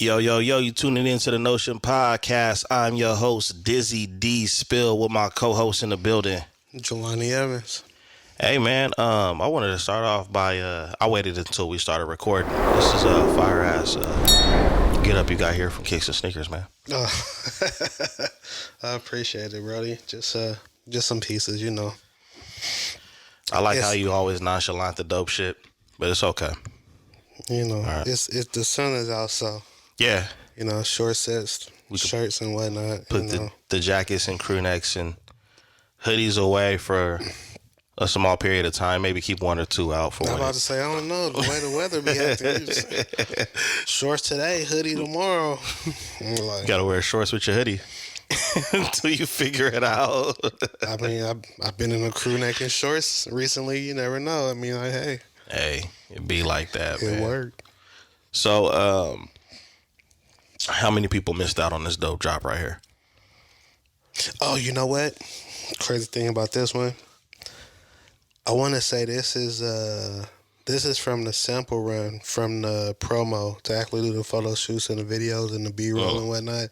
Yo, yo, yo, you tuning into the Notion Podcast. I'm your host, Dizzy D Spill, with my co-host in the building, Jelani Evans. Hey, man, I wanted to start off by, I waited until we started recording. This is a fire-ass get up you got here from Kicks and Sneakers, man. Oh, I appreciate it, Brody. Just some pieces, you know. I like how you always nonchalant the dope shit, but it's okay. You know, right. it's the sun is out, so Yeah. you know, short sets, shirts and whatnot. Put the jackets and crew necks and hoodies away for a small period of time. Maybe keep one or two out for. I'm about to say, I don't know the way the weather be acting. Shorts today, hoodie tomorrow. Like, gotta wear shorts with your hoodie until you figure it out. I mean, I've been in a crew neck and shorts recently. You never know. I mean, like, hey, it be like that. It man. worked. So, how many people missed out on this dope drop right here? Oh, you know what? Crazy thing about this one. I want to say this is from the sample run from the promo to actually do the photo shoots and the videos and the B-roll and whatnot.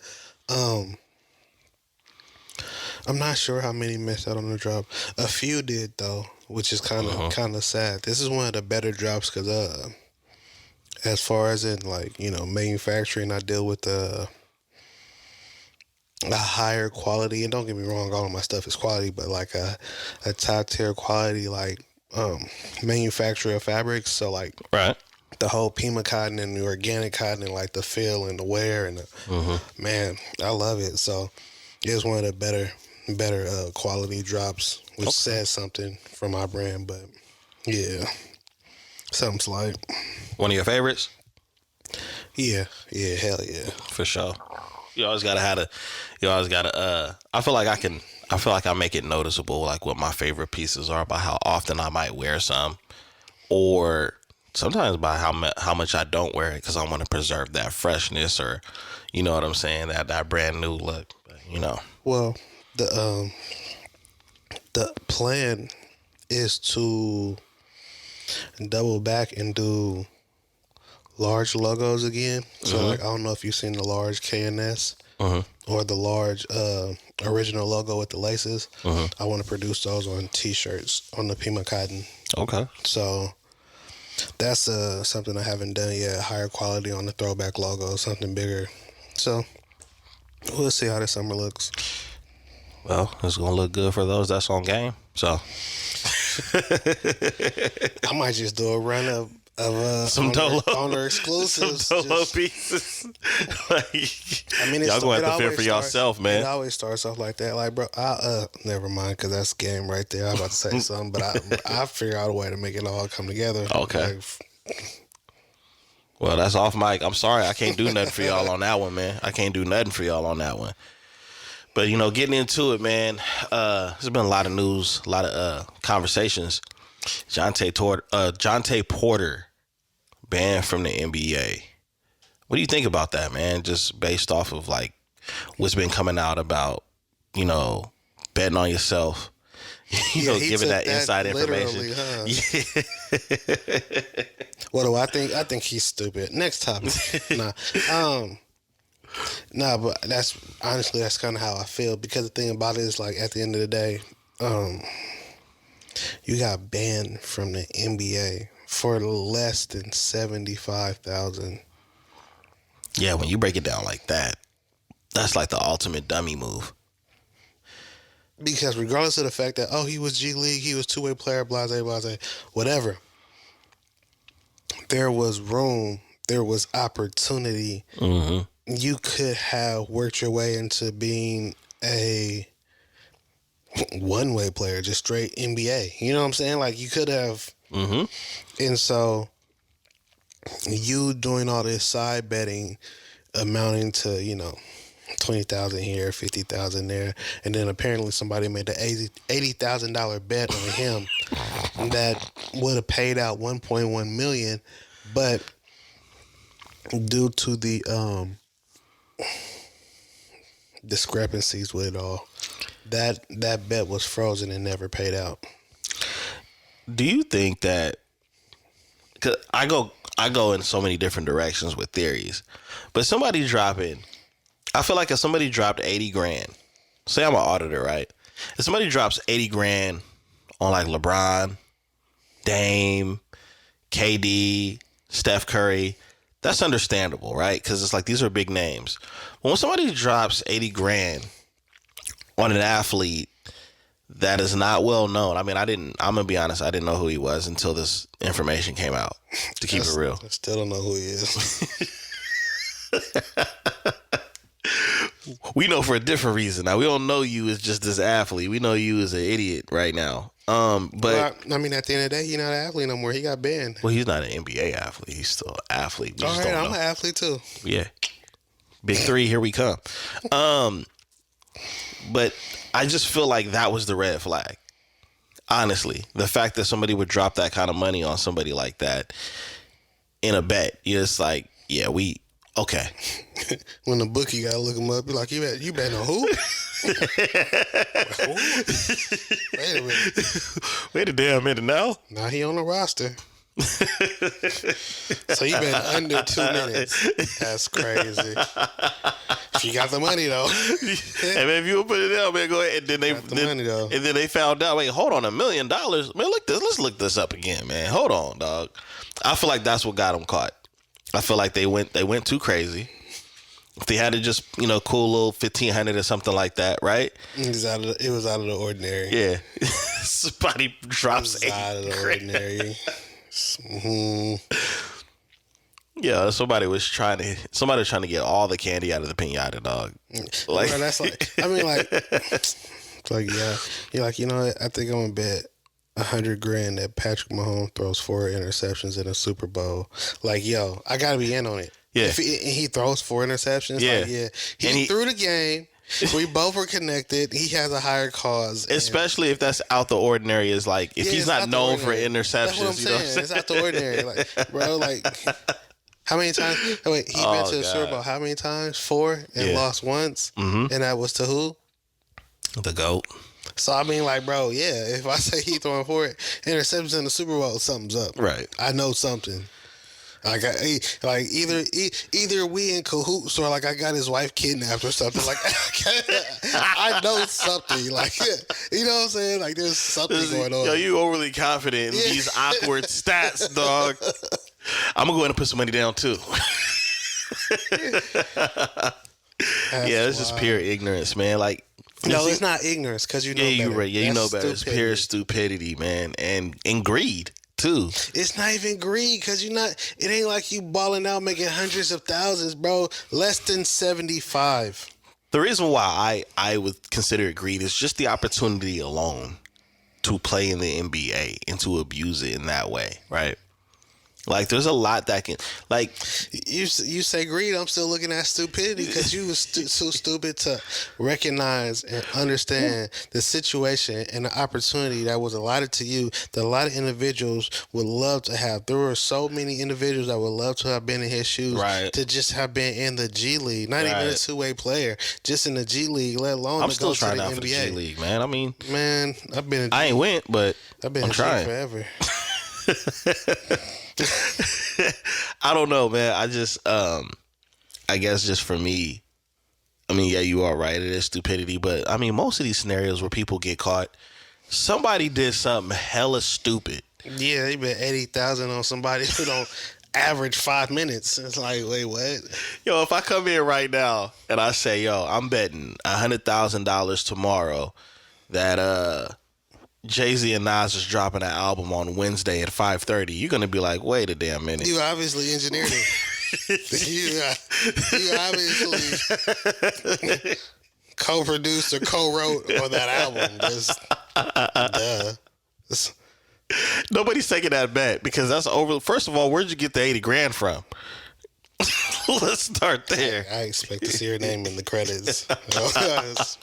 I'm not sure how many missed out on the drop. A few did though, which is kind of sad. This is one of the better drops because as far as in like, you know, manufacturing, I deal with a higher quality, and don't get me wrong, all of my stuff is quality, but like a top tier quality like manufacturer of fabrics. So like the whole Pima cotton and the organic cotton and like the feel and the wear and the man, I love it. So it's one of the better quality drops, which says something for my brand. But yeah, something slight. One of your favorites? Yeah, hell yeah, for sure. You always gotta I feel like I make it noticeable, like what my favorite pieces are by how often I might wear some, or sometimes by how much I don't wear it because I want to preserve that freshness, or you know what I'm saying, that brand new look. You know. Well, the plan is to double back and do large logos again. So like, I don't know if you've seen the large KNS or the large original logo with the laces. I want to produce those on t-shirts on the Pima cotton. Okay. So that's something I haven't done yet. Higher quality on the throwback logo, something bigger. So we'll see how this summer looks. Well, it's gonna look good for those that's on game. So I might just do a run of some owner exclusives, some Dolo pieces. I mean, y'all gonna have to fend for yourself, man. It always starts off like that. Like, bro, never mind, because that's game right there. I was about to say something, but I figure out a way to make it all come together. Okay. Like, well, that's off mic. I'm sorry, I can't do nothing for y'all on that one, man. I can't do nothing for y'all on that one. But, you know, getting into it, man, there's been a lot of news, a lot of conversations. Jontay Porter banned from the NBA. What do you think about that, man? Just based off of, like, what's been coming out about, you know, betting on yourself, giving that inside information. Huh? What do I think? I think he's stupid. Next topic. Nah, but that's kind of how I feel, because the thing about it is, like, at the end of the day, you got banned from the NBA for less than $75,000. Yeah, when you break it down like that, that's like the ultimate dummy move. Because regardless of the fact that, he was G League, he was two-way player, blase, whatever, there was room, there was opportunity. You could have worked your way into being a one-way player, just straight NBA. You know what I'm saying? Like, you could have. And so you doing all this side betting amounting to, you know, 20,000 here, 50,000 there, and then apparently somebody made the $80,000 bet on him that would have paid out $1.1 million, but due to the discrepancies with it all, that bet was frozen and never paid out. Do you think that? Cause I I go in so many different directions with theories. But somebody dropping, I feel like if somebody dropped 80 grand, say I'm an auditor, right? If somebody drops 80 grand on like LeBron, Dame, KD, Steph Curry, that's understandable, right? Because it's like these are big names. But when somebody drops 80 grand on an athlete that is not well known, I mean, I'm gonna be honest, I didn't know who he was until this information came out, to keep it real. I still don't know who he is. We know for a different reason. Now, we don't know you as just this athlete. We know you as an idiot right now. But well, I mean, at the end of the day, he's not an athlete no more. He got banned. Well, he's not an NBA athlete. He's still an athlete. We All right, I'm an athlete too. Yeah. Big three, here we come. But I just feel like that was the red flag. Honestly, the fact that somebody would drop that kind of money on somebody like that in a bet, you're just like, yeah, okay. When the bookie gotta look him up, be like, you bet on who? Who? Wait a minute. Wait a damn minute now. Now he on the roster. So you bet under 2 minutes. That's crazy. If you got the money though. Hey man, if you put it down, man, go ahead. And then they found out, wait, hold on, $1 million. Man, let's look this up again, man. Hold on, dog. I feel like that's what got them caught. I feel like they went too crazy. If they had to just, cool little 1,500 or something like that, right? It was out of the ordinary. Yeah. Somebody drops out of the ordinary. Yeah, somebody was trying to get all the candy out of the piñata, dog. Like, bro, that's like, I mean, like, it's like, yeah, you're like, you know what? I think I'm gonna bet $100,000 that Patrick Mahomes throws 4 interceptions in a Super Bowl. Like, yo, I gotta be in on it. Yeah, if he throws 4 interceptions. Yeah, like, yeah, he threw the game. We both were connected. He has a higher cause, especially if that's out the ordinary. Is like if he's not known for interceptions. That's what I'm saying. It's out the ordinary, like, bro. Like, how many times? Oh, wait, he been to the Super Bowl how many times? 4 and lost once, and that was to who? The GOAT. So I mean, like, bro, yeah. If I say he throwing 4 interceptions in the Super Bowl, something's up. Right. I know something. Either we in cahoots or like I got his wife kidnapped or something. Like I know something. Like, you know what I'm saying? Like there's something going on. Yo, you overly confident in these awkward stats, dog. I'm gonna go ahead and put some money down too. It's just pure ignorance, man. Like, no, it's not ignorance because you know better. You're right. Yeah, you know better. It's pure stupidity, man, and greed too. It's not even greed because it ain't like you balling out making hundreds of thousands, bro. Less than 75. The reason why I would consider it greed is just the opportunity alone to play in the NBA and to abuse it in that way, right? Like, there's a lot that can, like, you say greed. I'm still looking at stupidity because you was so stupid to recognize and understand the situation and the opportunity that was allotted to you that a lot of individuals would love to have. There were so many individuals that would love to have been in his shoes, right, to just have been in the G League, not even a 2-way player, just in the G League, let alone I'm to still go trying to the out NBA. For the G League, man. I mean, I've been. I ain't went, but I've been I'm trying forever. I don't know, man. I just, I guess just for me, I mean, yeah, you are right. It is stupidity, but I mean, most of these scenarios where people get caught, somebody did something hella stupid. Yeah, they bet 80,000 on somebody who don't average 5 minutes. It's like, wait, what? Yo, if I come in right now and I say, yo, I'm betting $100,000 tomorrow that Jay-Z and Nas is dropping an album on Wednesday at 5:30, you're gonna be like, wait a damn minute. You obviously engineered it. you obviously co-produced or co-wrote on that album. Just, duh. Nobody's taking that bet because that's over. First of all, where'd you get the 80 grand from? Let's start there. I expect to see your name in the credits. That's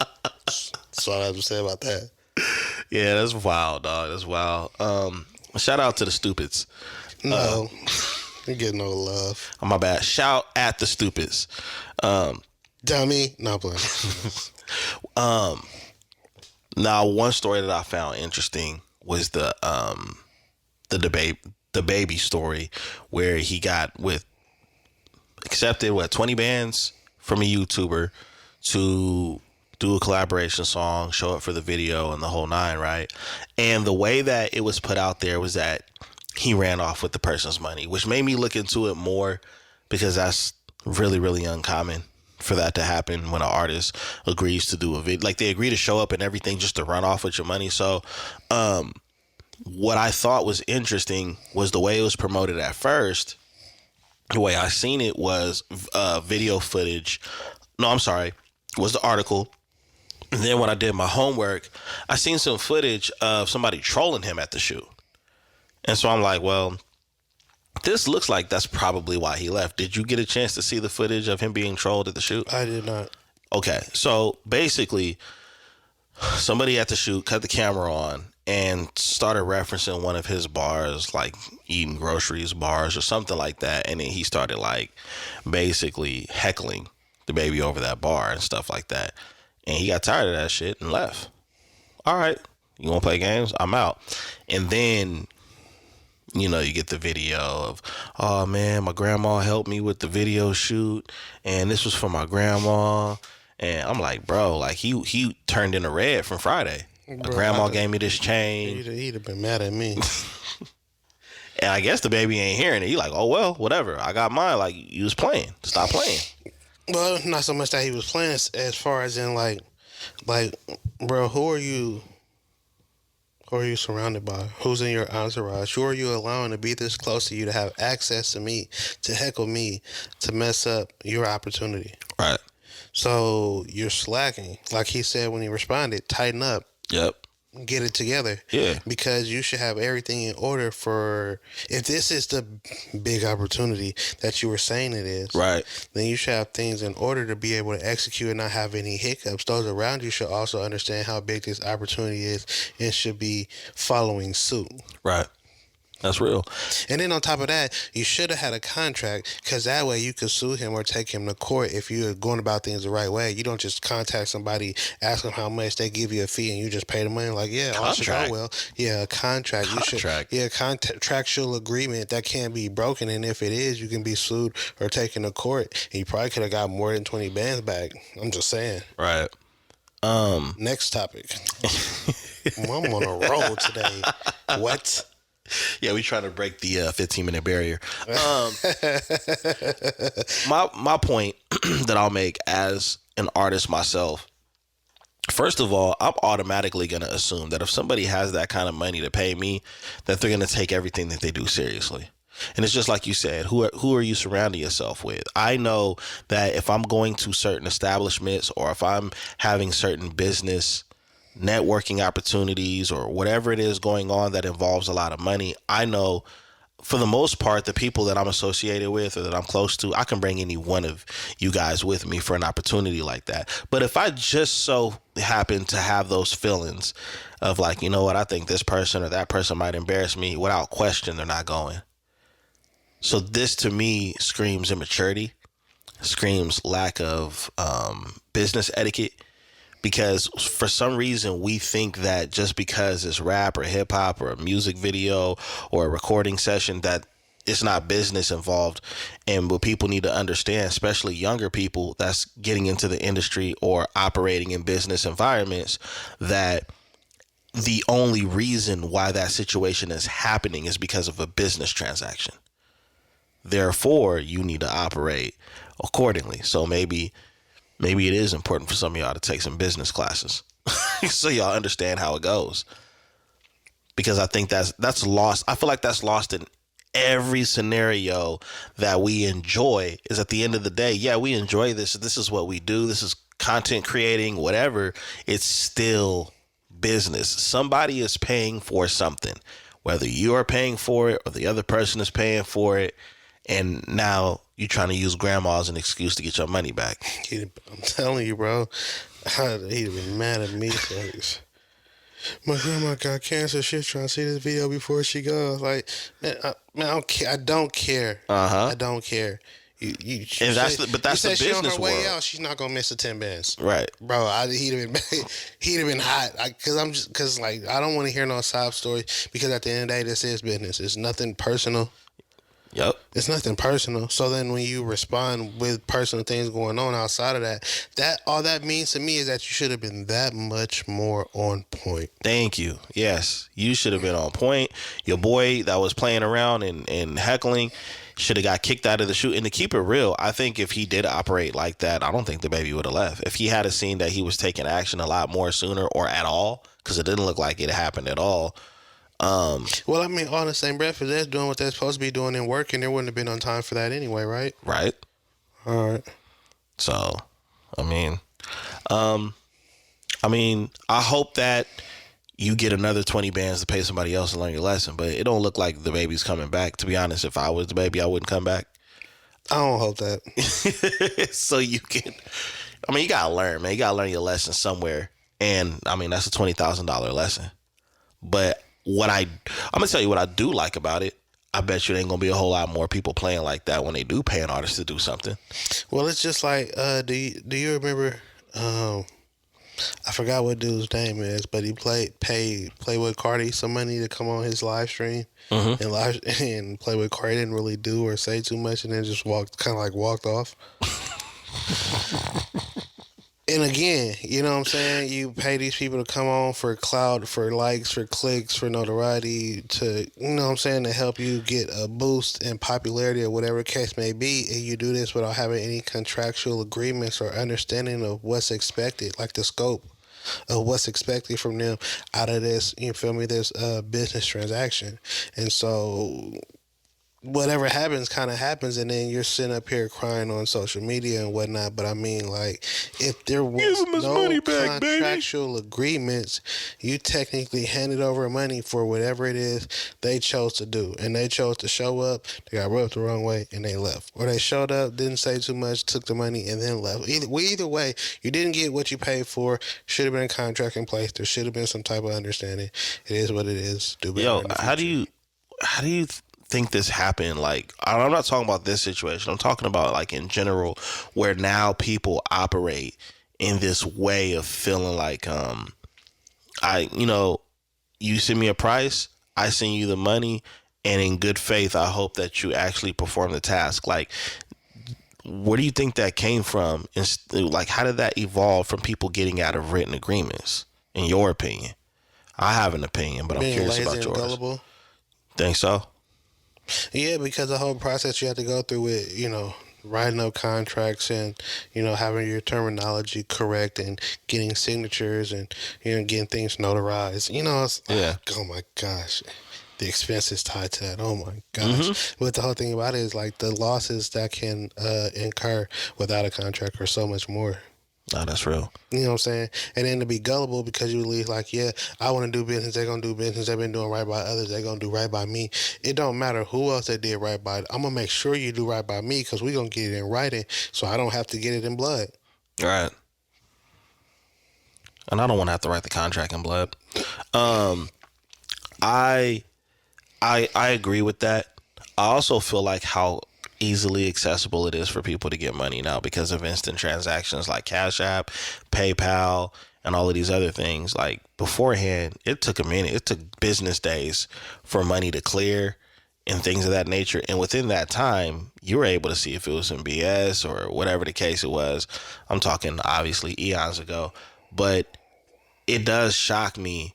all I have to say about that. Yeah, that's wild, dog. That's wild. Shout out to the stupids. No, you get no love. Oh, my bad. Shout at the stupids. Dummy. No, playing. Now, one story that I found interesting was the debate the baby story where he got accepted 20 bands from a YouTuber to do a collaboration song, show up for the video and the whole nine, right? And the way that it was put out there was that he ran off with the person's money, which made me look into it more, because that's really, really uncommon for that to happen when an artist agrees to do a video. Like, they agree to show up and everything just to run off with your money. So what I thought was interesting was the way it was promoted at first. The way I seen it was video footage. No, I'm sorry. Was the article. And then when I did my homework, I seen some footage of somebody trolling him at the shoot. And so I'm like, well, this looks like that's probably why he left. Did you get a chance to see the footage of him being trolled at the shoot? I did not. Okay. So basically, somebody at the shoot cut the camera on and started referencing one of his bars, like eating groceries bars or something like that. And then he started like basically heckling the baby over that bar and stuff like that. And he got tired of that shit and left. All right, you want to play games? I'm out. And then, you know, you get the video of, oh man, my grandma helped me with the video shoot, and this was for my grandma. And I'm like, bro, like he turned into red from Friday. My grandma gave me this chain. He'd have been mad at me. And I guess the baby ain't hearing it. He like, oh well, whatever. I got mine. Like, you was playing. Stop playing. Well, not so much that he was playing, as far as in like, bro, who are you surrounded by? Who's in your entourage? Who are you allowing to be this close to you, to have access to me, to heckle me, to mess up your opportunity? Right. So you're slacking. Like he said when he responded, tighten up. Yep. Get it together. Yeah. Because you should have everything in order for, if this is the big opportunity that you were saying it is, right, then you should have things in order to be able to execute and not have any hiccups. Those around you should also understand how big this opportunity is and should be following suit. Right. That's real. And then on top of that, you should have had a contract, because that way you could sue him or take him to court if you're going about things the right way. You don't just contact somebody, ask them how much, they give you a fee, and you just pay the money. Like, yeah, all should go well. Yeah, a contract. Contractual agreement that can't be broken, and if it is, you can be sued or taken to court. And you probably could have got more than 20 bands back. I'm just saying. Right. Next topic. I'm on a roll today. What? Yeah, we trying to break the 15-minute barrier. My point that I'll make as an artist myself, first of all, I'm automatically going to assume that if somebody has that kind of money to pay me, that they're going to take everything that they do seriously. And it's just like you said, who are you surrounding yourself with? I know that if I'm going to certain establishments, or if I'm having certain business networking opportunities or whatever it is going on that involves a lot of money, I know for the most part the people that I'm associated with or that I'm close to, I can bring any one of you guys with me for an opportunity like that. But if I just so happen to have those feelings of like, you know what, I think this person or that person might embarrass me, without question they're not going. So this to me screams immaturity, screams lack of business etiquette. Because for some reason we think that just because it's rap or hip hop or a music video or a recording session, that it's not business involved. And what people need to understand, especially younger people that's getting into the industry or operating in business environments, that the only reason why that situation is happening is because of a business transaction. Therefore, you need to operate accordingly. So maybe it is important for some of y'all to take some business classes so y'all understand how it goes. Because I think that's lost. I feel like that's lost in every scenario that we enjoy. Is at the end of the day, yeah, we enjoy this. This is what we do. This is content creating, whatever. It's still business. Somebody is paying for something, whether you are paying for it or the other person is paying for it. And now you're trying to use grandma as an excuse to get your money back. I'm telling you, bro. He'd have been mad at me. My grandma got cancer. She's trying to see this video before she goes. Like, man, I don't care. I don't care. Uh-huh. I don't care. And that's the she on business her way world. out. She's not gonna miss the 10 bands, Right. bro. He'd have been hot because like I don't want to hear no sob story because at the end of the day, this is business. It's nothing personal. Yep. It's nothing personal. So then when you respond with personal things going on outside of that all that means to me is that you should have been that much more on point. Thank you. Yes, you should have been on point. Your boy that was playing around and heckling should have got kicked out of the shoot. And to keep it real, I think if he did operate like that, I don't think the baby would have left. If he had seen that he was taking action a lot more sooner or at all, because it didn't look like it happened at all. Well, I mean, on the same breath, if they're doing what they're supposed to be doing and working, there wouldn't have been on time for that anyway, right? Right. All right. So, I mean, I hope that you get another 20 bands to pay somebody else to learn your lesson, but it don't look like the baby's coming back. To be honest, if I was the baby, I wouldn't come back. I don't hope that. So you can, you gotta learn, man. You gotta learn your lesson somewhere, and that's a $20,000 lesson. But I'm gonna tell you what I do like about it. I bet you there ain't gonna be a whole lot more people playing like that when they do pay an artist to do something. Well, it's just like, do you remember? I forgot what dude's name is, but he paid Playboy Cardi some money to come on his live stream, and Playboy Cardi didn't really do or say too much, and then just walked off. And again, you know what I'm saying? You pay these people to come on for clout, for likes, for clicks, for notoriety, to, you know what I'm saying, to help you get a boost in popularity or whatever case may be. And you do this without having any contractual agreements or understanding of what's expected, like the scope of what's expected from them out of this, you feel me, this business transaction. And so whatever happens kind of happens, and then you're sitting up here crying on social media and whatnot. But I mean, like, if there was no contractual agreements, you technically handed over money for whatever it is they chose to do, and they chose to show up, they got rubbed the wrong way, and they left. Or they showed up, didn't say too much, took the money, and then left. Either way, you didn't get what you paid for. Should have been a contract in place. There should have been some type of understanding. It is what it is. Do better. Yo, how do you think this happened? Like, I'm not talking about this situation. I'm talking about like in general, where now people operate in this way of feeling like, you send me a price, I send you the money, and in good faith, I hope that you actually perform the task. Like, where do you think that came from? And like, how did that evolve from people getting out of written agreements? In your opinion, I have an opinion, but I'm curious about yours. Gullible? Think so? Yeah, because the whole process you have to go through with, writing up contracts and, having your terminology correct and getting signatures and, getting things notarized. Oh my gosh, the expenses tied to that. Oh my gosh. But the whole thing about it is like the losses that can incur without a contract are so much more. No, that's real. You know what I'm saying? And then to be gullible because you believe like, yeah, I want to do business. They're going to do business. They've been doing right by others. They're going to do right by me. It don't matter who else they did right by. I'm going to make sure you do right by me because we're going to get it in writing so I don't have to get it in blood. Right. And I don't want to have to write the contract in blood. I agree with that. I also feel like how easily accessible it is for people to get money now because of instant transactions like Cash App, PayPal, and all of these other things. Like beforehand, it took a minute. It took business days for money to clear and things of that nature. And within that time, you were able to see if it was some BS or whatever the case it was. I'm talking obviously eons ago, but it does shock me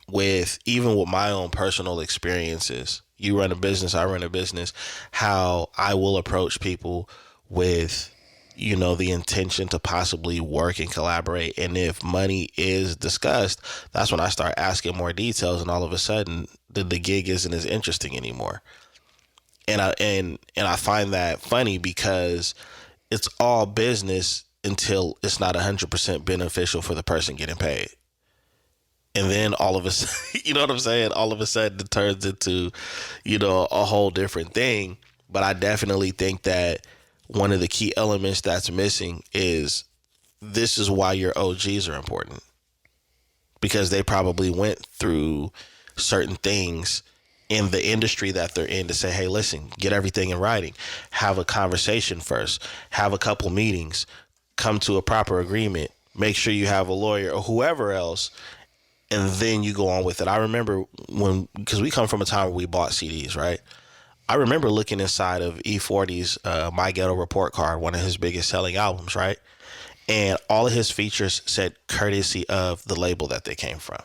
with my own personal experiences. You run a business, I run a business, how I will approach people with, the intention to possibly work and collaborate. And if money is discussed, that's when I start asking more details. And all of a sudden, the gig isn't as interesting anymore. And I find that funny because it's all business until it's not 100% beneficial for the person getting paid. And then all of a sudden, you know what I'm saying? All of a sudden it turns into, a whole different thing. But I definitely think that one of the key elements that's missing is this is why your OGs are important. Because they probably went through certain things in the industry that they're in to say, hey, listen, get everything in writing, have a conversation first, have a couple meetings, come to a proper agreement, make sure you have a lawyer or whoever else, and then you go on with it. I remember because we come from a time where we bought CDs, right? I remember looking inside of E40's My Ghetto Report Card, one of his biggest selling albums, right? And all of his features said courtesy of the label that they came from.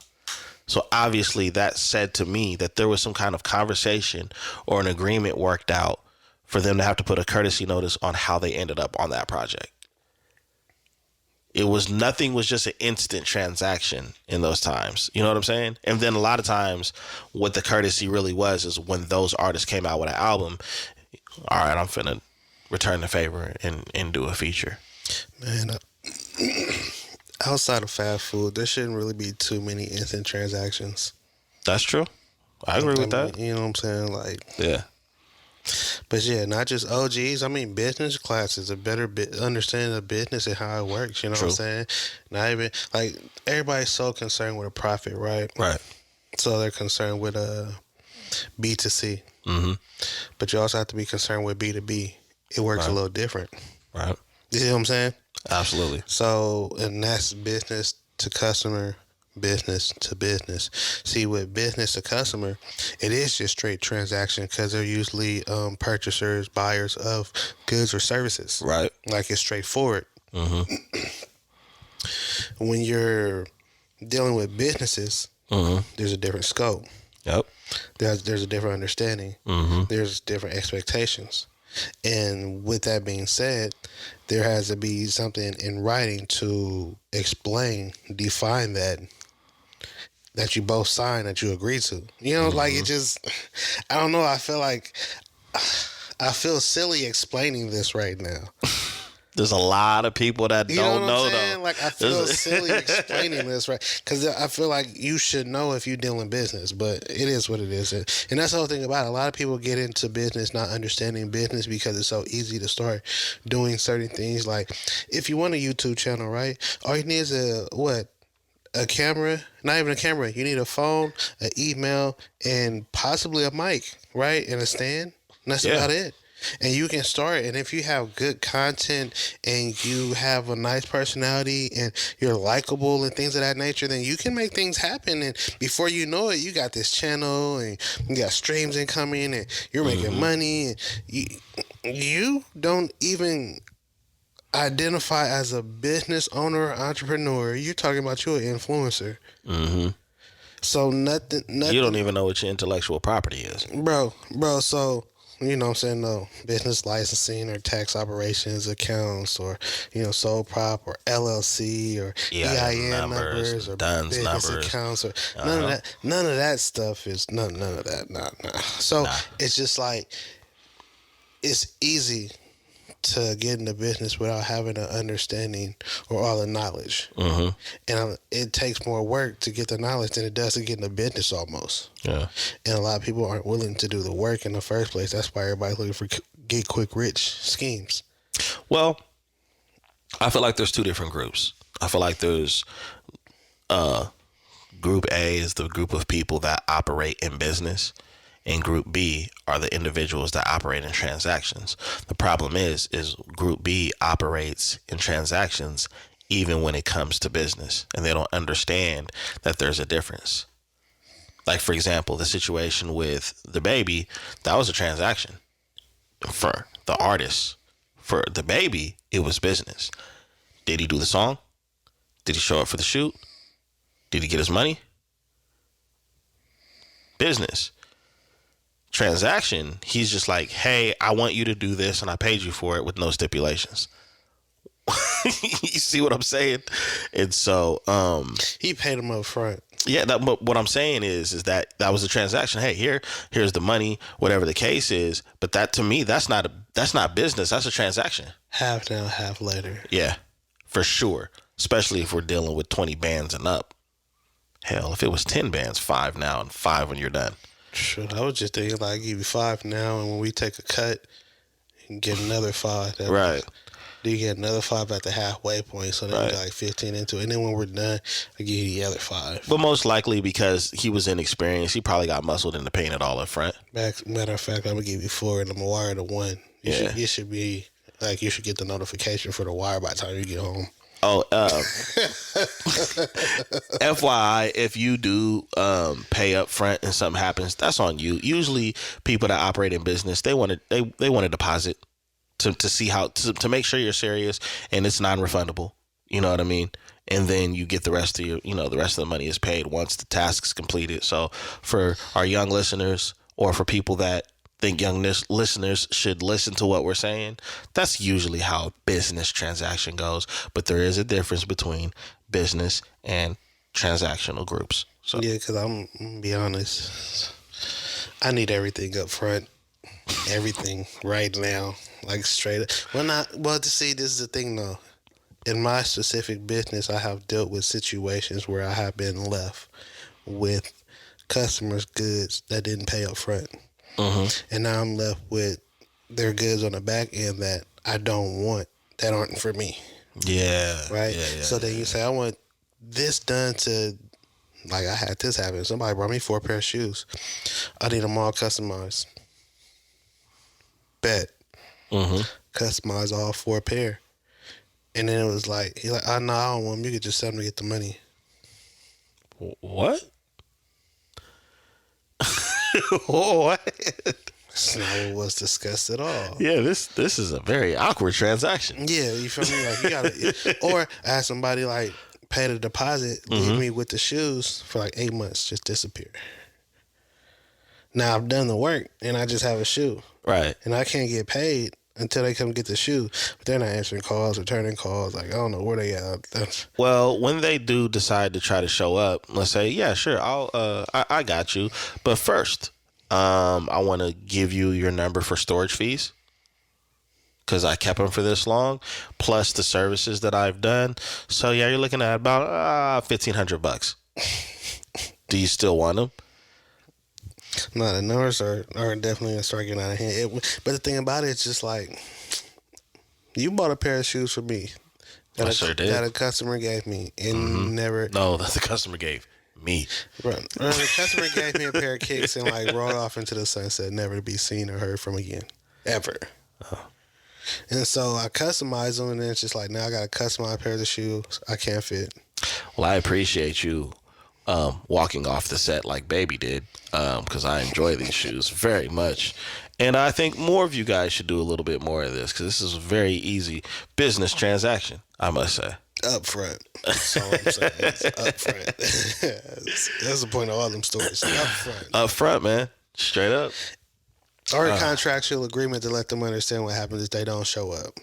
So obviously that said to me that there was some kind of conversation or an agreement worked out for them to have to put a courtesy notice on how they ended up on that project. Nothing was just an instant transaction in those times. You know what I'm saying? And then a lot of times what the courtesy really was is when those artists came out with an album, all right, I'm finna return the favor and do a feature. Man, outside of fast food, there shouldn't really be too many instant transactions. That's true. I agree with that. You know what I'm saying? Like, yeah. But yeah, not just OGs. I mean, business classes, a better understanding of business and how it works. You know what I'm saying? Not even like everybody's so concerned with a profit, right? Right. So they're concerned with B2C. Mm-hmm. But you also have to be concerned with B2B. It works a little different. Right. You know what I'm saying? Absolutely. So, and that's business to customer, business to business. See, with business to customer, it is just straight transaction because they're usually purchasers, buyers of goods or services. Right. Like it's straightforward. Mm-hmm. When you're dealing with businesses, there's a different scope. Yep. There's a different understanding. Mm-hmm. There's different expectations. And with that being said, there has to be something in writing to explain, define that you both sign, that you agree to. You know, like it just, I don't know. I feel silly explaining this right now. There's a lot of people that don't know though. Like I feel silly explaining this, right? Because I feel like you should know if you deal in business, but it is what it is, and that's the whole thing about it. A lot of people get into business not understanding business because it's so easy to start doing certain things. Like if you want a YouTube channel, right? All you need is a camera, not even a camera. You need a phone, an email, and possibly a mic, right? And a stand. And that's about it. And you can start, and if you have good content and you have a nice personality and you're likable and things of that nature, then you can make things happen. And before you know it, you got this channel and you got streams incoming and you're making money. And you don't even identify as a business owner or entrepreneur. You're talking about you're an influencer. Mm-hmm. So nothing. You don't even know what your intellectual property is. Bro, so... You know what I'm saying? No business licensing or tax operations accounts or, sole prop or LLC or EIN numbers or DUNS business numbers. Accounts or none of that. None of that stuff is none of that. Nah. So it's just like it's easy to get into business without having an understanding or all the knowledge. Mm-hmm. And it takes more work to get the knowledge than it does to get into business almost. Yeah. And a lot of people aren't willing to do the work in the first place. That's why everybody's looking for get quick rich schemes. Well, I feel like there's two different groups. I feel like there's group A is the group of people that operate in business. And group B are the individuals that operate in transactions. The problem is group B operates in transactions even when it comes to business, and they don't understand that there's a difference. Like, for example, the situation with the baby, that was a transaction for the artist. For the baby, it was business. Did he do the song? Did he show up for the shoot? Did he get his money? Business. Transaction, he's just like, hey, I want you to do this and I paid you for it with no stipulations. You see what I'm saying? And so he paid him up front. Yeah, but what I'm saying is that was a transaction. Hey, here's the money, whatever the case is. But that, to me, that's not business. That's a transaction. Half now, half later. Yeah, for sure. Especially if we're dealing with 20 bands and up. Hell, if it was 10 bands, 5 now and 5 when you're done. Sure, I was just thinking like give you 5 now, and when we take a cut, you can get another 5. Right. Then you get another 5 at the halfway point, so then you Right. got like 15 into it. And then when we're done, I give you the other 5. But most likely because he was inexperienced, he probably got muscled into paying it all up front. Matter of fact, I'm gonna give you 4 and I'm gonna wire the 1. Yeah. You should be like, you should get the notification for the wire by the time you get home. Oh, FYI, if you do pay up front and something happens, that's on you. Usually, people that operate in business, they want to deposit to see how to make sure you're serious and it's non-refundable. You know what I mean? And then you get the rest of the rest of the money is paid once the task is completed. So for our young listeners, or for people that think young listeners should listen to what we're saying, that's usually how a business transaction goes. But there is a difference between business and transactional groups. So Yeah, because I'm gonna be honest, I need everything up front, everything right now, like straight up. To see, this is the thing though. In my specific business, I have dealt with situations where I have been left with customers' goods that didn't pay up front. And now I'm left with their goods on the back end that I don't want, that aren't for me. yeah, Right? yeah, So then you say, I want this done to, like, I had this happen. Somebody brought me 4 pair of shoes. I need them all customized. Bet. Customize all 4 pair. And then it was like, he's like, oh, no, I don't want them. You could just sell them to get the money. What? What? That's not what was discussed at all. Yeah, this is a very awkward transaction. Yeah, you feel me? Like, you gotta, or I had somebody like pay the deposit, leave me with the shoes for like 8 months, just disappear. Now I've done the work and I just have a shoe, Right. and I can't get paid until they come get the shoe. But they're not answering calls, returning calls. Like, I don't know where they at. Well, when they do decide to try to show up, let's say, yeah, sure, I got you. But first, I want to give you your number for storage fees, because I kept them for this long, plus the services that I've done. So yeah, you're looking at about $1,500. Do you still want them? No, the numbers are definitely gonna start getting out of hand. But the thing about it, it's just like, you bought a pair of shoes for me I sure did. that a customer gave me and never. No, that the customer gave me. Right. The customer gave me a pair of kicks and like rode off into the sunset, never to be seen or heard from again, ever. And so I customized them, and then it's just like, now I got a customized pair of shoes I can't fit. Well, I appreciate you walking off the set like Baby did, because I enjoy these shoes very much. And I think more of you guys should do a little bit more of this, because this is a very easy business transaction, I must say. Up front. That's all I'm saying. It's up front. That's the point of all them stories. Up front. Up front, man. Straight up. Or a contractual agreement to let them understand what happens if they don't show up.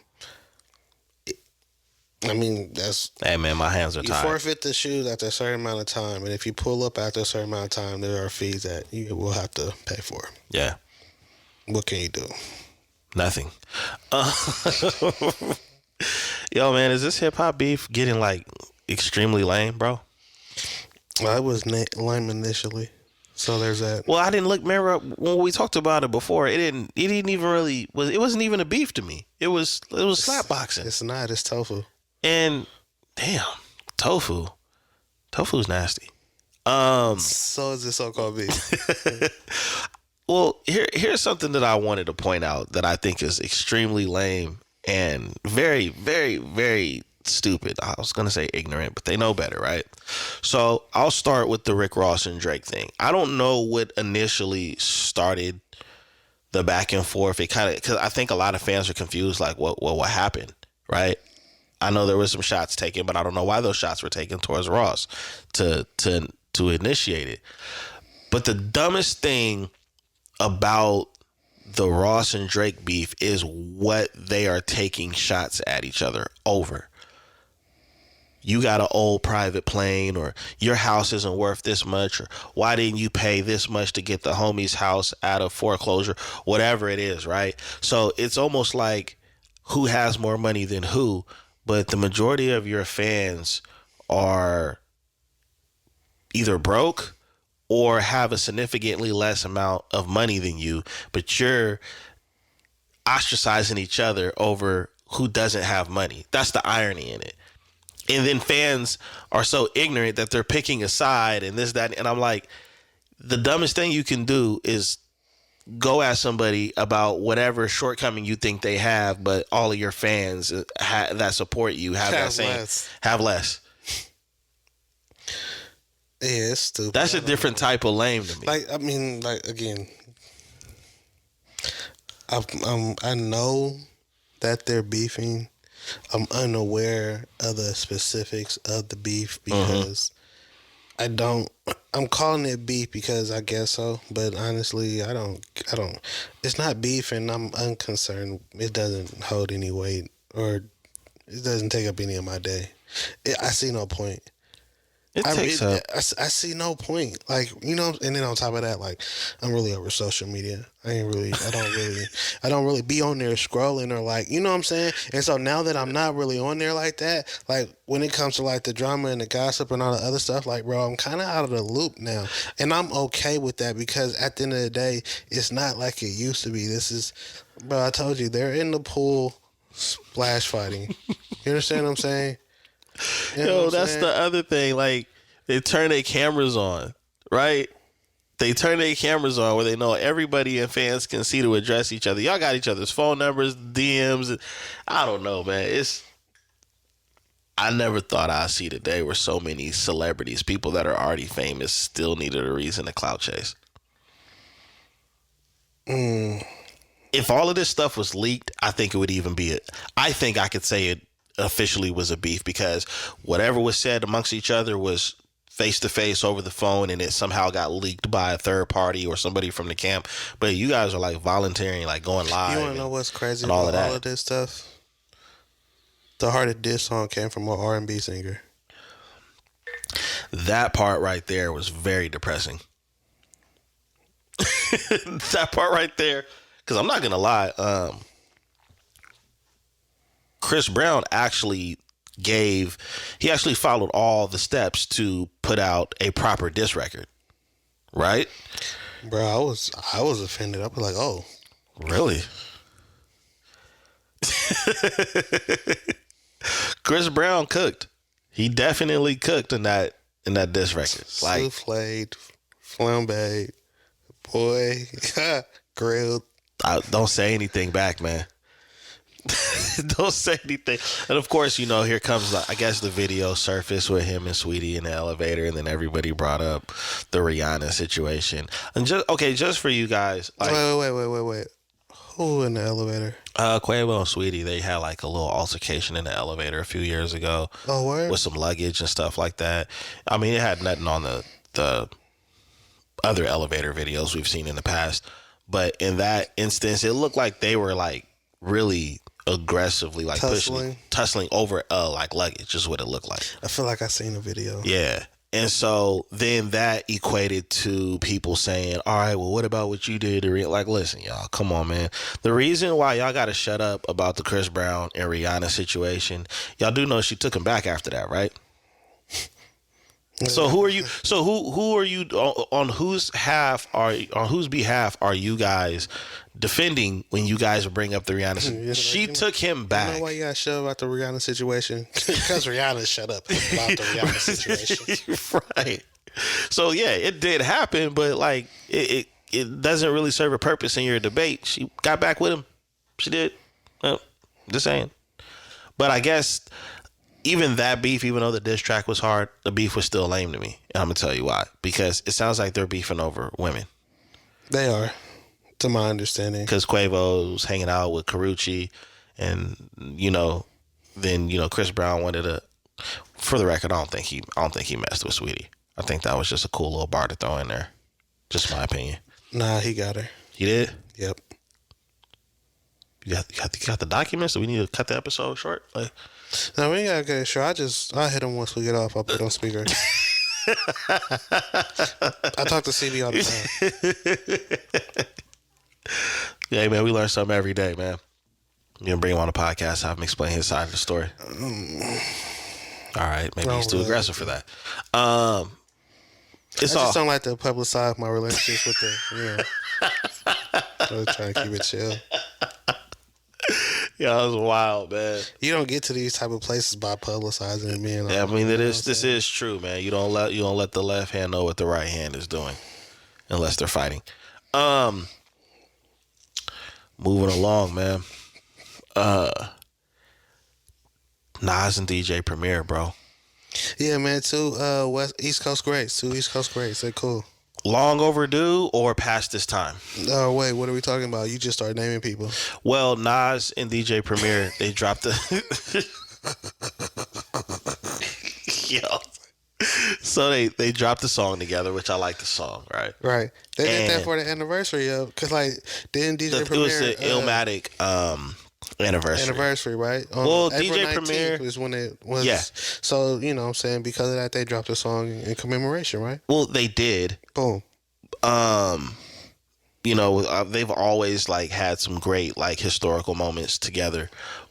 I mean, that's... Hey, man, my hands are You tied. forfeit the shoes after a certain amount of time, and if you pull up after a certain amount of time, there are fees that you will have to pay for. Yeah. What can you do? Nothing. Yo, man, is this hip hop beef getting like extremely lame, bro? Well, I was lame initially, so there's that. Well, I didn't look. Remember when we talked about it before? It didn't even really was. It wasn't even a beef to me. It was slap boxing. It's not. It's tofu. And damn, tofu's nasty. So is this so-called beef. Well, here's something that I wanted to point out that I think is extremely lame and very, very, very stupid. I was going to say ignorant, but they know better, right? So I'll start with the Rick Ross and Drake thing. I don't know what initially started the back and forth. It kind of, because I think a lot of fans are confused, like what happened, right? I know there were some shots taken, but I don't know why those shots were taken towards Ross to initiate it. But the dumbest thing about the Ross and Drake beef is what they are taking shots at each other over. You got an old private plane, or your house isn't worth this much, or why didn't you pay this much to get the homie's house out of foreclosure, whatever it is, right? So it's almost like who has more money than who, but the majority of your fans are either broke or have a significantly less amount of money than you, but you're ostracizing each other over who doesn't have money. That's the irony in it. And then fans are so ignorant that they're picking a side and this, that. And I'm like, the dumbest thing you can do is go at somebody about whatever shortcoming you think they have, but all of your fans that support you have that same less. have less. Yeah, it's stupid. That's a different type of lame to me. Like, I mean, like, again, I know that they're beefing. I'm unaware of the specifics of the beef because I'm calling it beef because I guess so, but honestly, I don't, it's not beef and I'm unconcerned. It doesn't hold any weight or it doesn't take up any of my day. I see no point. I see no point. Like, you know, and then on top of that, like, I'm really over social media. I don't really be on there scrolling or like, you know what I'm saying? And so now that I'm not really on there like that, like when it comes to like the drama and the gossip and all the other stuff, like, bro, I'm kind of out of the loop now. And I'm okay with that because at the end of the day, it's not like it used to be. This is, bro, I told you, they're in the pool splash fighting. You understand what I'm saying? You know Yo, that's the other thing. Like, they turn their cameras on, right? They turn their cameras on where they know everybody and fans can see to address each other. Y'all got each other's phone numbers, DMs. I don't know, man. I never thought I'd see the day where so many celebrities, people that are already famous, still needed a reason to clout chase. If all of this stuff was leaked, I think it would even be I think I could say it officially was a beef because whatever was said amongst each other was face to face over the phone and it somehow got leaked by a third party or somebody from the camp. But you guys are like volunteering, like going live. You want to know what's crazy about all of this stuff? The Heart of Diss song came from an R&B singer. That part right there was very depressing. That part right there, because I'm not gonna lie, Chris Brown actually followed all the steps to put out a proper diss record, right? Bro, I was offended. I was like, oh, really? Chris Brown cooked. He definitely cooked in that diss record. Like, souffled, flambéed, boy, grilled. Don't say anything back, man. Don't say anything. And of course, you know, here comes, I guess, the video surfaced with him and Sweetie in the elevator, and then everybody brought up the Rihanna situation. And just for you guys, like, wait. Who in the elevator? Quavo and Sweetie, they had like a little altercation in the elevator a few years ago. Oh, word? With some luggage and stuff like that. I mean, it had nothing on the other elevator videos we've seen in the past, but in that instance, it looked like they were like really aggressively like tussling over like luggage is what it looked like. I feel like I seen a video. Yeah. And so then that equated to people saying, all right, well, what about what you did? Like, listen, y'all, come on, man. The reason why y'all got to shut up about the Chris Brown and Rihanna situation, y'all do know she took him back after that, right? So who are you? So who are you on whose behalf are you guys defending when you guys bring up the Rihanna? She took him back. You know why you got to shut up about the Rihanna situation? Because Rihanna shut up about the Rihanna situation. Right. So yeah, it did happen, but like it doesn't really serve a purpose in your debate. She got back with him. She did. Well, just saying. But I guess even that beef, even though the diss track was hard, the beef was still lame to me. And I'm going to tell you why. Because it sounds like they're beefing over women. They are, to my understanding. Because Quavo's hanging out with Karuchi. And, you know, then, you know, Chris Brown wanted to, for the record, I don't think he messed with Sweetie. I think that was just a cool little bar to throw in there. Just my opinion. Nah, he got her. He did? Yep. You got the documents? Do we need to cut the episode short? Like, no, we ain't gotta get it sure. I'll hit him once we get off. I'll put it on speaker. I talk to CB all the time. Yeah, man, we learn something every day, man. You gonna bring him on the podcast, have him explain his side of the story. All right, maybe he's too aggressive for that. I just don't like to publicize my relationships with the, I'm trying to keep it chill. Yeah, that was wild, man. You don't get to these type of places by publicizing and being. Yeah, I mean, you know this is true, man. You don't let the left hand know what the right hand is doing, unless they're fighting. Moving along, man. Nas and DJ Premier, bro. Yeah, man. Two East Coast greats. Two East Coast greats. They're cool. Long overdue or past this time? Oh wait, what are we talking about? You just started naming people. Well, Nas and DJ Premier, they dropped the yo. So they dropped the song together, which I like the song, right? Right. They did that And for the anniversary of, cause like didn't DJ it Premier was the Illmatic anniversary. right? Well, April DJ 19th Premier was when it was. Yeah. So you know, what I'm saying, because of that, they dropped a song in commemoration, right? Well, they did. Boom. You know, they've always like had some great like historical moments together,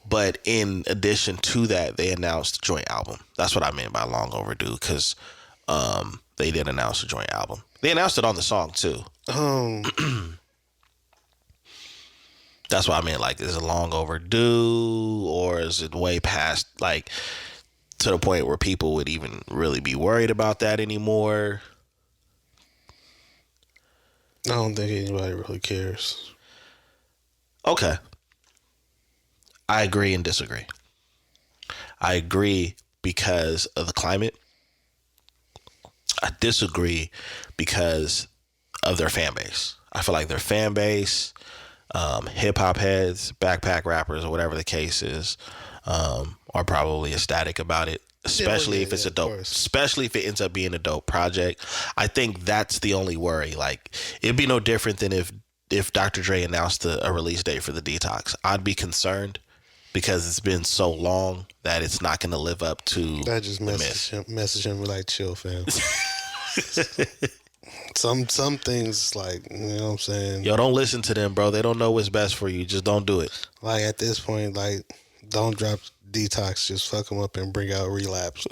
but in addition to that, they announced a joint album. That's what I meant by long overdue, because they did announce a joint album. They announced it on the song too. That's what I mean. Like, is it long overdue, or is it way past, like, to the point where people would even really be worried about that anymore? I don't think anybody really cares. Okay. I agree and disagree. I agree because of the climate. I disagree because of their fan base. I feel like their fan base, hip hop heads, backpack rappers, or whatever the case is, are probably ecstatic about it. Especially if it's a dope, especially if it ends up being a dope project. I think that's the only worry. Like, it'd be no different than if Dr. Dre announced a release date for the Detox. I'd be concerned because it's been so long that it's not going to live up to. I just message him like, chill, fam. Some things, like, you know what I'm saying? Yo, don't listen to them, bro. They don't know what's best for you. Just don't do it. Like, at this point, like, don't drop Detox. Just fuck them up and bring out Relapse.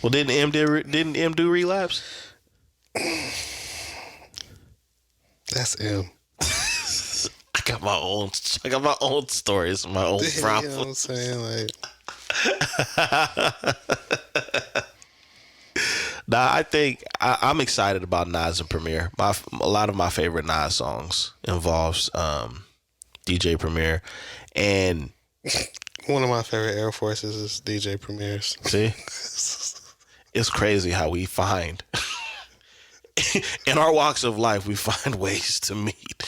Well, didn't M do Relapse? That's M. I got my own stories, my own problems. You know what I'm saying? Like, nah, I think I'm excited about Nas and Premier. A lot of my favorite Nas songs involves DJ Premier, and one of my favorite Air Forces is DJ Premier's. See, it's crazy how we find in our walks of life, we find ways to meet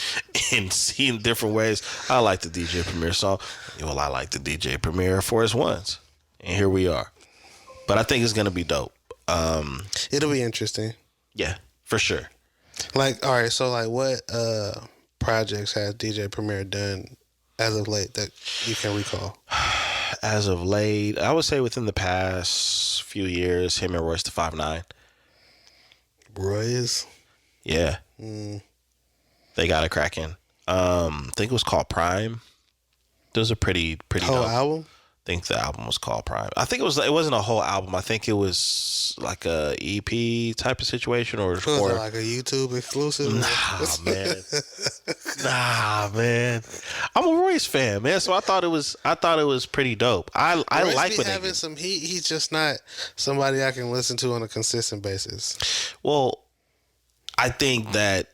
and see in different ways. I like the DJ Premier song. Well, I like the DJ Premier Air Force Ones, and here we are. But I think it's gonna be dope. It'll be interesting. Yeah, for sure. Like, all right, so like, what projects has DJ Premier done as of late that you can recall? As of late, I would say within the past few years, him and Royce the 5'9". Royce? Yeah. They got it cracking. I think it was called Prime. It was a pretty whole dope album? I think the album was called Prime. I think it wasn't a whole album. I think it was like a EP type of situation, or Was it like a YouTube exclusive? Nah, man. I'm a Royce fan, man. So I thought it was pretty dope. I Royce like be what having some heat. He's just not somebody I can listen to on a consistent basis. Well, I think that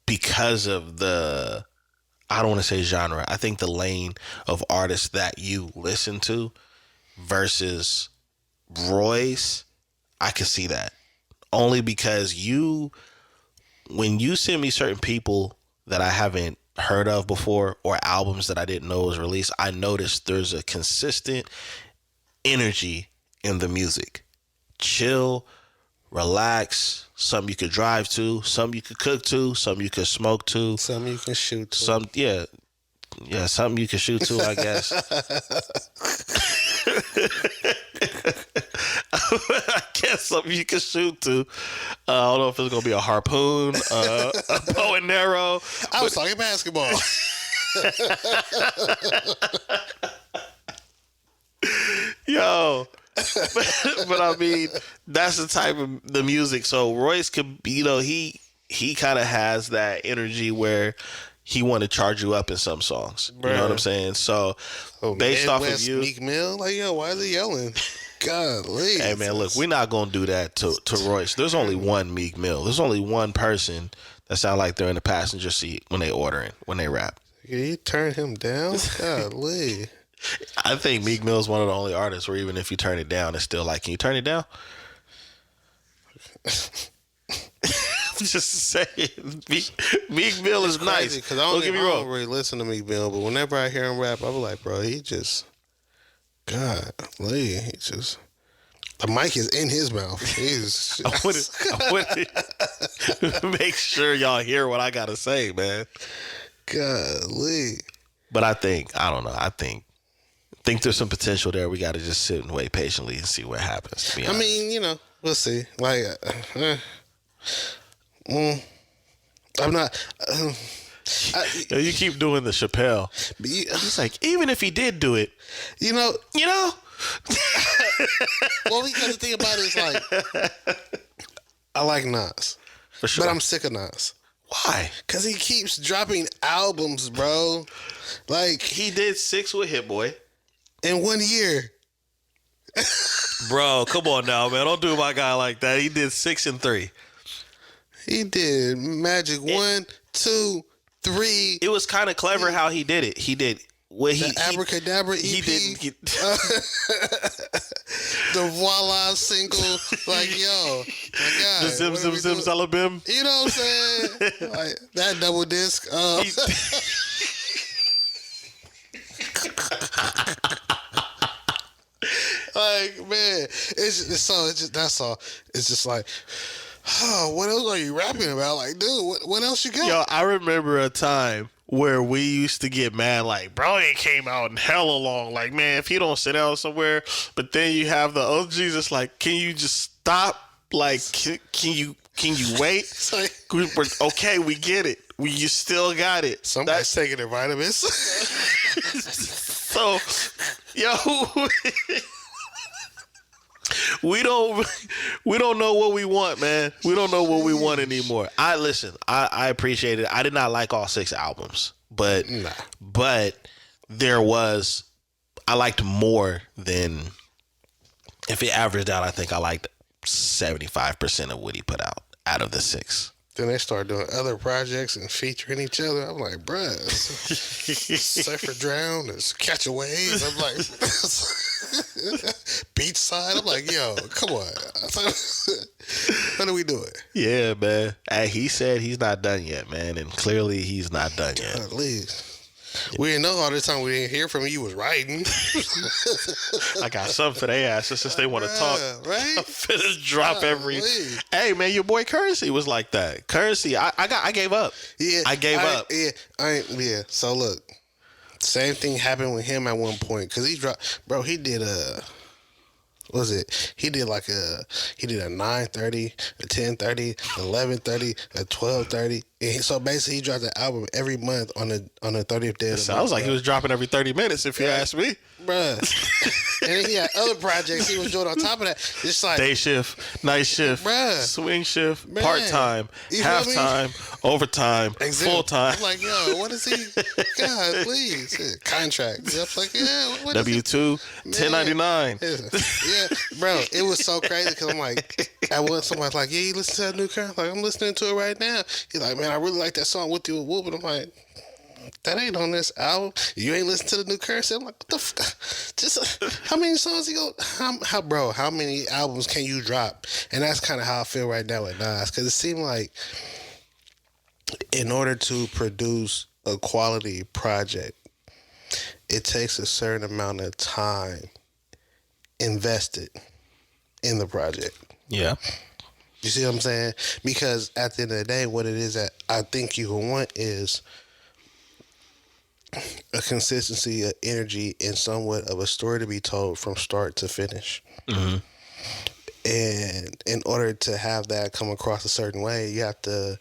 because of the, I don't want to say genre, I think the lane of artists that you listen to versus Royce, I could see that. Only because when you send me certain people that I haven't heard of before, or albums that I didn't know was released, I noticed there's a consistent energy in the music. Chill, relax, something you could drive to, something you could cook to, something you could smoke to, Something you can shoot to. Something you could shoot to, I guess. I guess something you could shoot to. I don't know if it's gonna be a harpoon, a bow and arrow. I was talking basketball. Yo. but I mean, that's the type of the music. So Royce could, he he kind of has that energy where he want to charge you up in some songs. You know what I'm saying? So based off of you, Meek Mill, like, yo, why is he yelling? Golly. Hey man, look, we're not gonna do that to Royce. There's only one Meek Mill. There's only one person that sound like they're in the passenger seat when they ordering, when they rap. You turn him down? Golly. I think Meek Mill is one of the only artists where even if you turn it down, it's still like, can you turn it down? Just saying, Meek Mill is nice. Because I don't really listen to Meek Mill, but whenever I hear him rap, I'm like, bro, he just, golly, he just, the mic is in his mouth. He's. I want to make sure y'all hear what I gotta say, man. Golly. But I don't know. I think there's some potential there. We got to just sit and wait patiently and see what happens. I mean, you know, we'll see. Like, I'm not. You keep doing the Chappelle. He's like, even if he did do it, you know. Well, because the thing about it is, like, I like Nas, for sure, but I'm sick of Nas. Why? Because he keeps dropping albums, bro. Like, he did 6 with Hit Boy in 1 year. Bro, come on now, man. Don't do my guy like that. He did 6 and 3. He did Magic 1, 2, 3. It was kind of clever how he did it. He did the Abracadabra EP. He didn't. The Voila single. Like, yo, my God. The Zim Zim Zim Zalabim. You know what I'm saying? Like, that double disc. Like, man, that's all. It's just like, oh, what else are you rapping about? Like, dude, what else you got? Yo, I remember a time where we used to get mad, like, bro, it came out in hella long. Like, man, if you don't sit down somewhere, but then you have the Jesus, like, can you just stop? Like, can you wait? Like, okay, we get it. You still got it. Somebody's taking their vitamins. So, yo, we don't know what we want, man. We don't know what we want anymore. I appreciate it. I did not like all 6 albums, but I liked more than, if it averaged out, I think I liked 75% of what he put out of the 6. Then they start doing other projects and featuring each other. I'm like, bruh, Surfer Drown, there's Catch a Wave. I'm like, Beachside. I'm like, yo, come on. What are we doing? Yeah, man. He said he's not done yet, man. And clearly he's not done yet. At least. We didn't know all this time we didn't hear from you was writing. I got something for their asses since they want to talk. Right? I'm finna drop every. Hey man, your boy Currency was like that. Currency, I gave up. Yeah, I gave up. Yeah. So look, same thing happened with him at one point because he dropped. Bro, he did what was it? He did a 9:30, a 10:30, 11:30, a 12:30. And so basically, he dropped an album every month on the 30th day. Of the sounds like he was dropping every 30 minutes, if you ask me, bruh. And then he had other projects he was doing on top of that. Just like day shift, night shift, bruh, swing shift, part time, half time, overtime, full time. I'm like, yo, what is he? God, please, contract. I was like, yeah, what W-2, 1099. Yeah, bro, it was so crazy because I'm like, somebody's like, yeah, you listen to that new Currency? Like, I'm listening to it right now. He's like, man, I really like that song With You and Whoop. And I'm like, that ain't on this album. You ain't listen to the new Currency? I'm like, what the fuck? Just how many songs he go? How many albums can you drop? And that's kind of how I feel right now with Nas, because it seemed like in order to produce a quality project, it takes a certain amount of time invested in the project. Yeah. You see what I'm saying? Because at the end of the day, what it is that I think you will want is a consistency of energy and somewhat of a story to be told from start to finish. Mm-hmm. And in order to have that come across a certain way, you gotta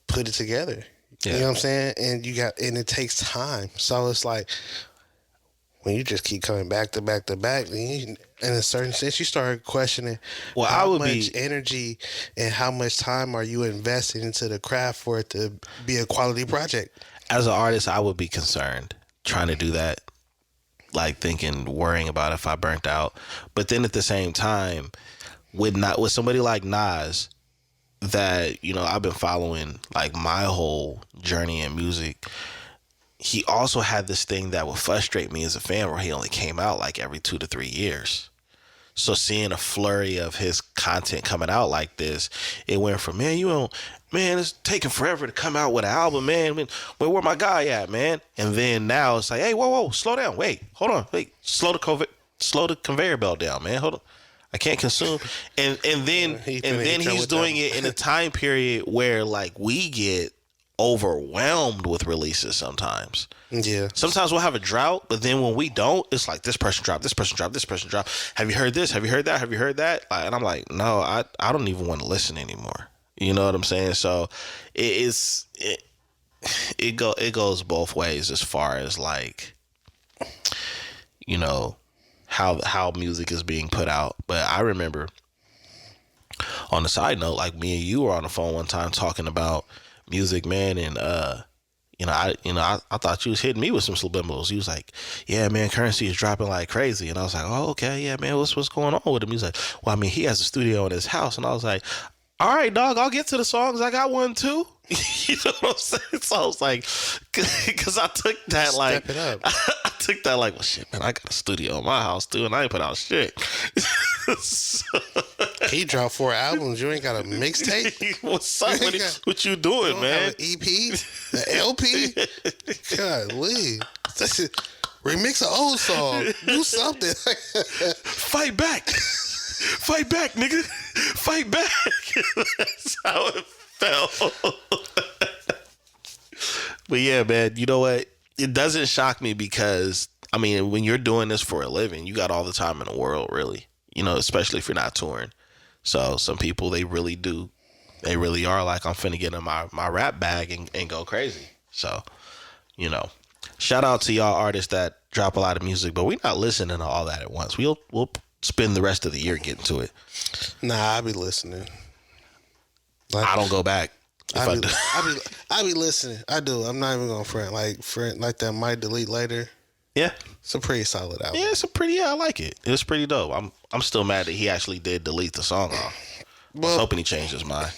put it together. Yeah. You know what I'm saying? And it takes time. So it's like, when you just keep coming back to back to back, then you, in a certain sense, you start questioning Well, I how would much be energy and how much time are you investing into the craft for it to be a quality project. as an artist, I would be concerned trying to do that, like thinking, worrying about if I burnt out. But then at the same time, with somebody like Nas, that I've been following like my whole journey in music. He also had this thing that would frustrate me as a fan, where he only came out like every 2 to 3 years. So seeing a flurry of his content coming out like this, it went from, man, it's taking forever to come out with an album, man. Where my guy at, man? And then now it's like, hey, whoa, slow down, wait, hold on, wait, slow the conveyor belt down, man. Hold on, I can't consume. And then he's doing it in a time period where like we get overwhelmed with releases sometimes. Yeah. Sometimes we'll have a drought, but then when we don't, it's like this person dropped, this person dropped, this person dropped. Have you heard this? Have you heard that? Have you heard that? And I'm like, no, I don't even want to listen anymore. You know what I'm saying? So it goes both ways as far as like, how music is being put out. But I remember, on the side note, like me and you were on the phone one time talking about music, man, and I thought you was hitting me with some subliminals. You was like, yeah, man, Currency is dropping like crazy. And I was like, oh, okay, yeah, man, what's going on with him? He was like, well, I mean, he has a studio in his house. And I was like, all right, dog, I'll get to the songs. I got one too. You know what I'm saying? So I was like, because I took that like, Step it up. I took that like, well, shit, man, I got a studio in my house too, and I ain't put out shit. So, He dropped 4 albums. You ain't got a mixtape. what's up? What you doing, You don't man? have an EP, an LP. Golly, remix an old song. Do something. Fight back. Fight back, nigga. Fight back. That's how it felt. But yeah, man, you know what? It doesn't shock me because, I mean, when you're doing this for a living, you got all the time in the world, really. Especially if you're not touring. So some people, they really do. They really are like, I'm finna get in my rap bag and go crazy. So, shout out to y'all artists that drop a lot of music, but we're not listening to all that at once. We'll spend the rest of the year getting to it. Nah, I be listening. Like, I don't go back. I be listening. I do. I'm not even gonna front like that. Might delete later. Yeah, It's a pretty solid album. Yeah, I like it. It's pretty dope. I'm still mad that he actually did delete the song off. I was hoping he changed his mind.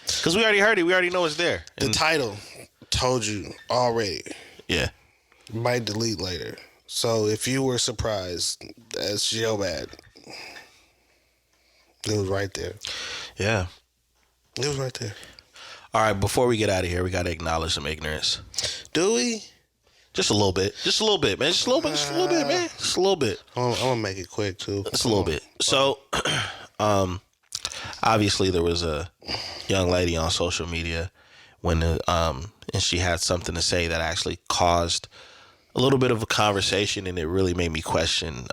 Because we already heard it. We already know it's there. The title told you already. Yeah. Might delete later. So if you were surprised, that's your bad. It was right there. Yeah. It was right there. All right, before we get out of here, we got to acknowledge some ignorance. Do we? Just a little bit. Just a little bit, man. Just a little bit, man. Just a little bit. I'm going to make it quick, too. Just a little bit. So, obviously there was a young lady on social media and she had something to say that actually caused a little bit of a conversation, and it really made me question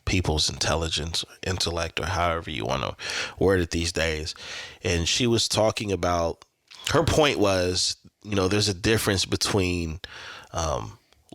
people's intelligence, intellect, or however you want to word it these days. And she was talking about, her point was, there's a difference between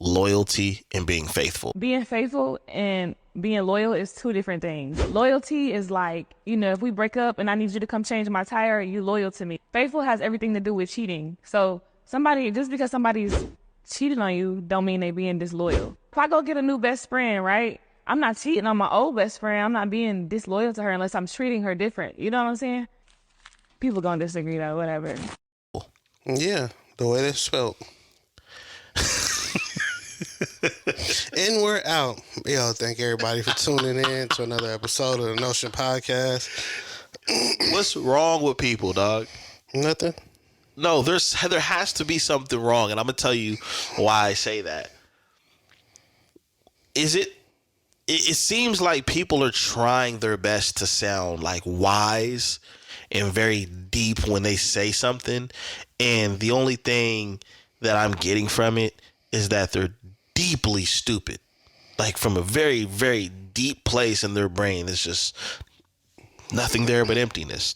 loyalty and being faithful. Being faithful and being loyal is two different things. Loyalty is like, if we break up and I need you to come change my tire, you loyal to me. Faithful has everything to do with cheating. So just because somebody's cheating on you don't mean they being disloyal. If I go get a new best friend, right? I'm not cheating on my old best friend. I'm not being disloyal to her unless I'm treating her different. You know what I'm saying? People gonna disagree though, whatever. Yeah, the way they're spelled. And we're out. Yo, thank everybody for tuning in to another episode of the Notion Podcast. What's wrong with people, dog? Nothing. No, there has to be something wrong, and I'm gonna tell you why I say that. It seems like people are trying their best to sound like wise and very deep when they say something, and the only thing that I'm getting from it is that they're deeply stupid. Like from a very, very deep place in their brain, there's just nothing there but emptiness.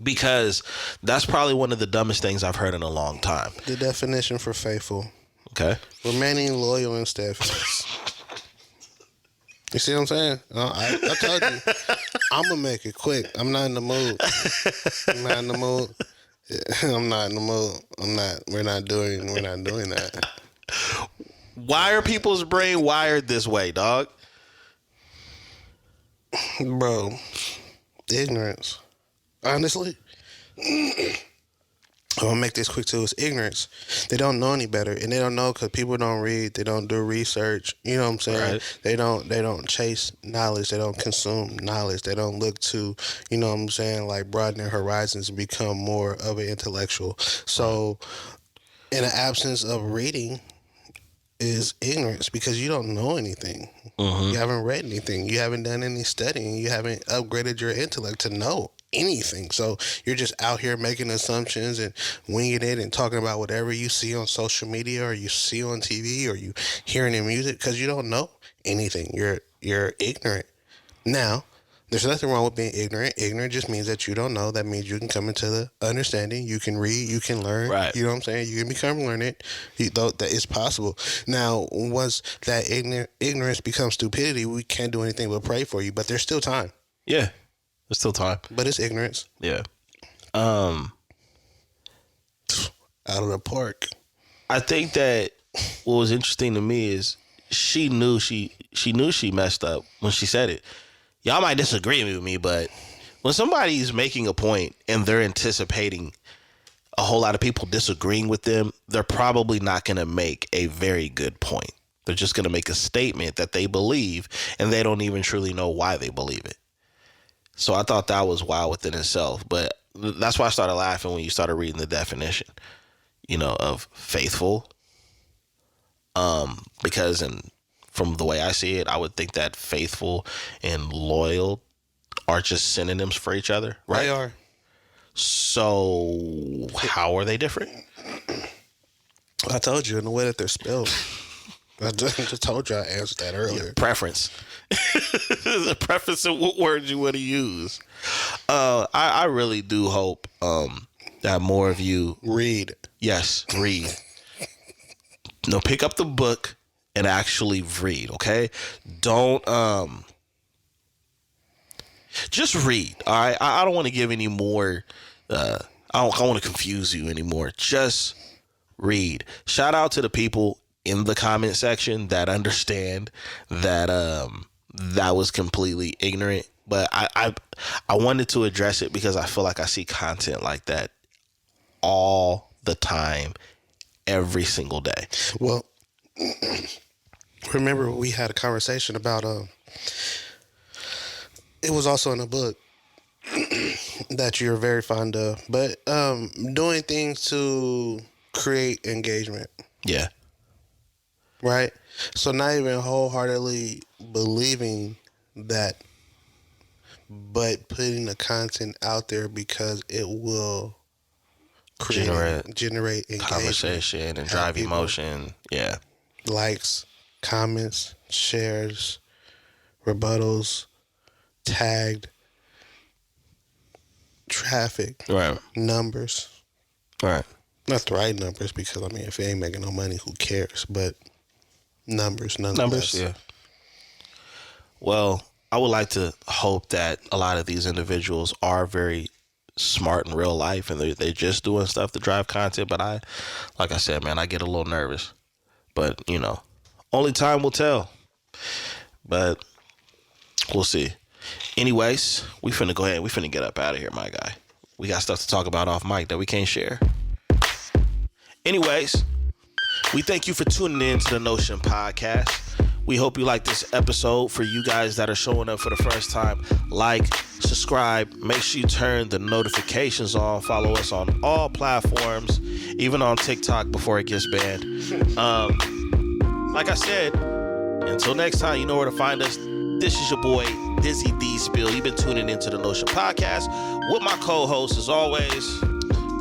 Because that's probably one of the dumbest things I've heard in a long time. The definition for faithful. Okay. Remaining loyal and steadfast. You see what I'm saying? I told you. I'm going to make it quick. I'm not in the mood. I'm not in the mood. I'm not in the mood. We're not doing that. Why are people's brain wired this way, dog? Bro, ignorance. Honestly, I'm gonna make this quick too. It's ignorance. They don't know any better, and they don't know because people don't read. They don't do research. You know what I'm saying? Right. They don't chase knowledge. They don't consume knowledge. They don't look to, you know what I'm saying, like broaden their horizons and become more of an intellectual. So, in the absence of reading, is ignorance because you don't know anything. You haven't read anything. You haven't done any studying. You haven't upgraded your intellect to know anything. So you're just out here making assumptions and winging it and talking about whatever you see on social media or you see on TV or you hearing in music because you don't know anything. You're ignorant. Now, there's nothing wrong with being ignorant. Ignorant just means that you don't know. That means you can come into the understanding. You can read. You can learn. Right. You know what I'm saying? You can become learned. That is possible. Now, once that ignorance becomes stupidity, we can't do anything but pray for you. But there's still time. Yeah. There's still time. But it's ignorance. Yeah. Out of the park. I think that what was interesting to me is she knew she messed up when she said it. Y'all might disagree with me, but when somebody's making a point and they're anticipating a whole lot of people disagreeing with them, they're probably not going to make a very good point. They're just going to make a statement that they believe, and they don't even truly know why they believe it. So I thought that was wild within itself. But that's why I started laughing when you started reading the definition, of faithful. Because from the way I see it, I would think that faithful and loyal are just synonyms for each other, right? They are. So how are they different? I told you in the way that they're spelled. I just told you I answered that earlier. Preference. The preference of what words you want to use. I really do hope that more of you read. Yes, read. No, pick up the book and actually read, okay? Don't just read. All right. I don't want to give any more I don't want to confuse you anymore. Just read. Shout out to the people in the comment section that understand that that was completely ignorant. But I wanted to address it because I feel like I see content like that all the time, every single day. Well, remember we had a conversation about it was also in a book that you're very fond of, but doing things to create engagement. Yeah. Right? So not even wholeheartedly believing that, but putting the content out there because it will generate engagement, conversation and drive emotion. Yeah. Likes, comments, shares, rebuttals, tagged, traffic, Right. numbers. Right. Not the right numbers because, if it ain't making no money, who cares? But numbers, nonetheless. Numbers, yeah. Well, I would like to hope that a lot of these individuals are very smart in real life and they're just doing stuff to drive content. But like I said, man, I get a little nervous. But, only time will tell. But we'll see. Anyways, we finna go ahead. We finna get up out of here, my guy. We got stuff to talk about off mic that we can't share. Anyways, we thank you for tuning in to the Notion Podcast. We hope you like this episode. For you guys that are showing up for the first time, like, subscribe, make sure you turn the notifications on, follow us on all platforms, even on TikTok before it gets banned. Like I said, until next time, you know where to find us. This is your boy, Dizzy D Spill. You've been tuning into the Notion Podcast with my co-host, as always,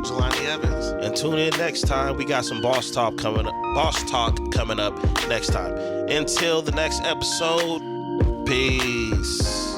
Jelani Evans. And tune in next time. We got some boss talk coming up next time. Until the next episode, peace.